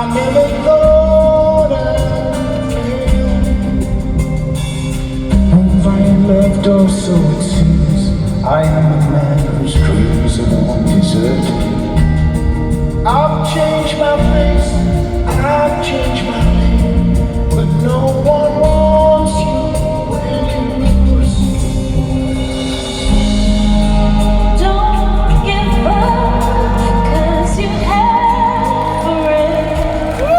never thought I'd fail. Have I left or so it seems? I am a man whose dreams won't desert me. I've changed my face, I've changed my name, but no one wants you when you lose. Don't give up, 'cause you have forever.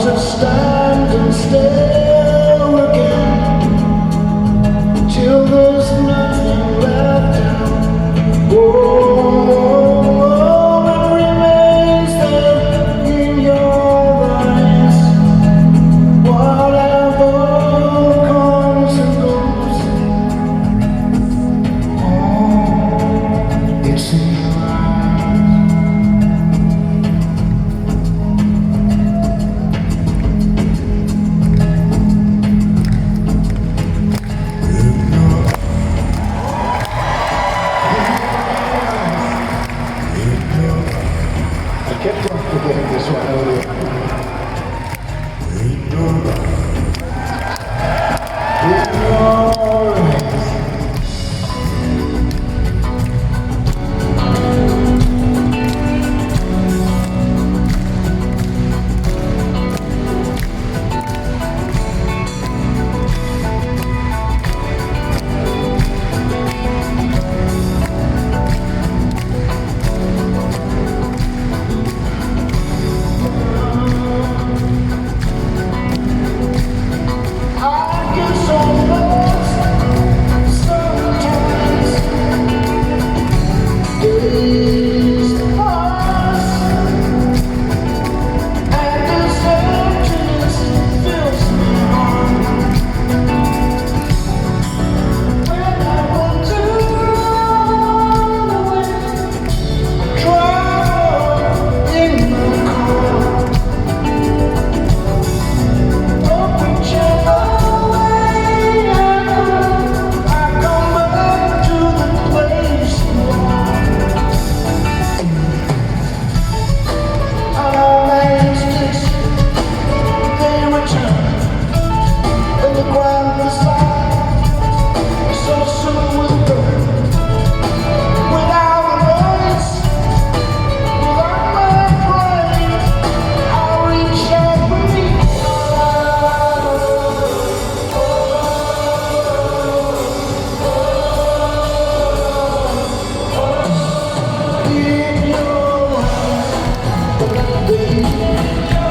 to stand and stare again till there's nothing left down. Oh, it remains there in your eyes. Whatever comes and goes, oh, it's in your eyes. I kept on forgetting this one earlier. In your eyes. I get so lost sometimes. Days pass and this emptiness fills my heart. When I want to run away, drive in my car. But whichever way I go, I come back to the place you are. Our instincts, they return, and the ground beside so soon will burn. Without a voice, without my brain, I'll reach out for me. In your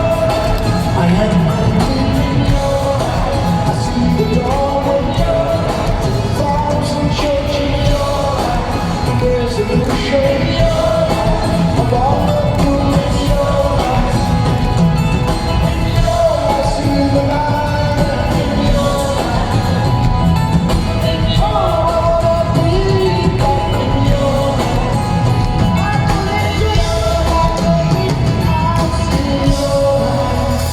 eyes, I am in your eyes. I see the dawn when you're thoughts and change in your eyes. There's a picture in your eyes of all the blue in your eyes. I see the light in your eyes. Oh, I wanna be back in your eyes. I believe in your eyes, baby. I see your eyes.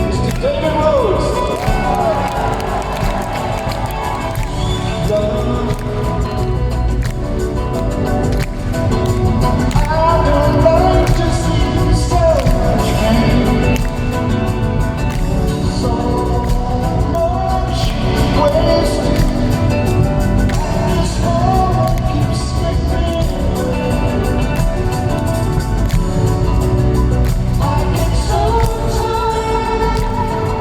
Mr. David Rhodes. Love. I don't like to see so much pain, so much wasted. This moment keeps slipping away. I get so tired,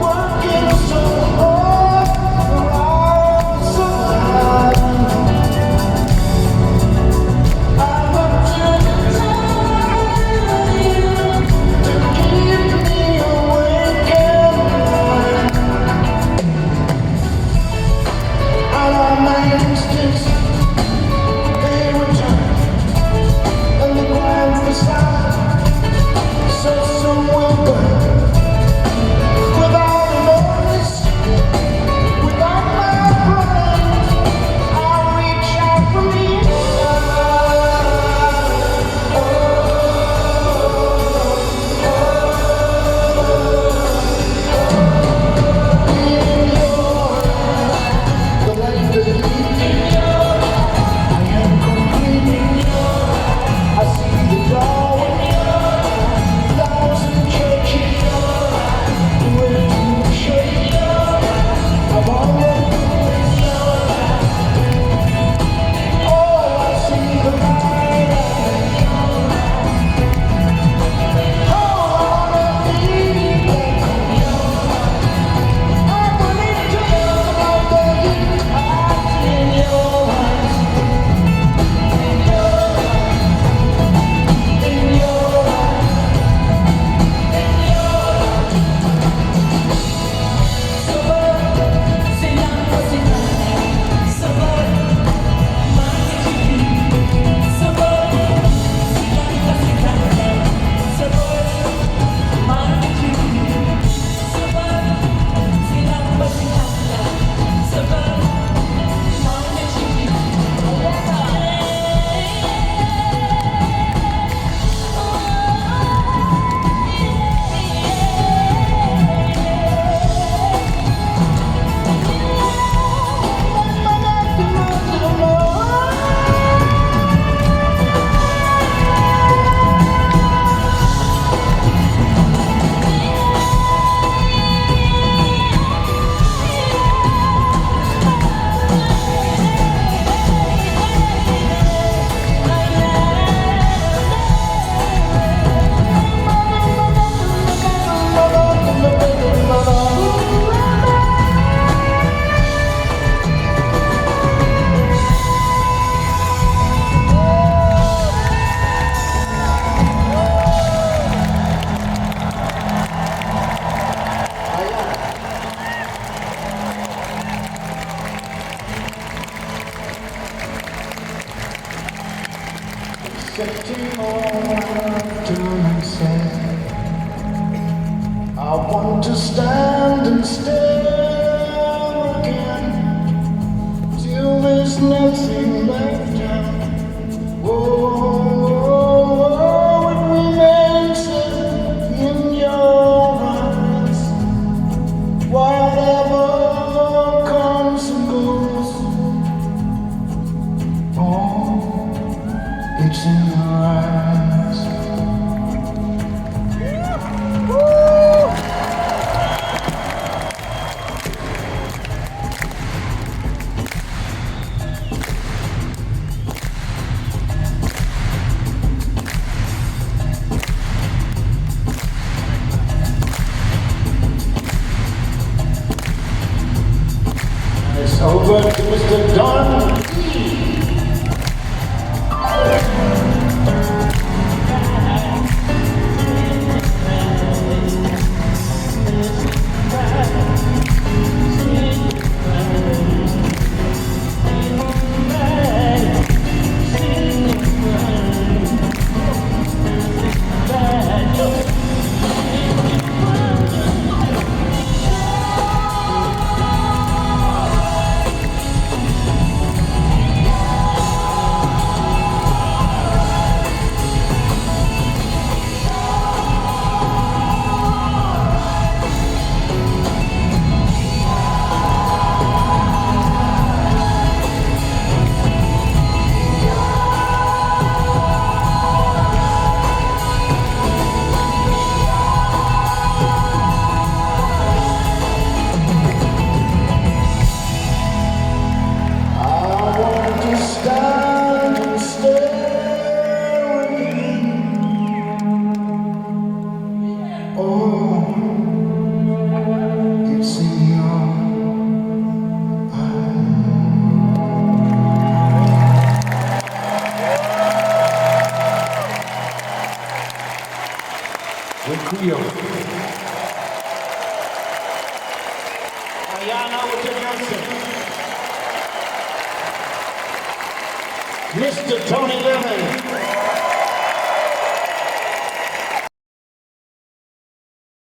working so hard around so hard. I look to the time of you to keep me awake and alive. And all my instincts, they return, and the ground beside so soon will burn. Without a notice, without my brain, I'll reach out for me. In your eyes, the light that leads in your Accepting all I've done and said. I want to stand and stare again till there's nothing left out. Oh, it remains in your eyes. Whatever comes and goes, oh, it's in your eyes. It's over to Mr. Don E. Stand and stare again. Oh, it's in your eyes. Dziękuję. Ayana Johnson. Mr. Tony Levin.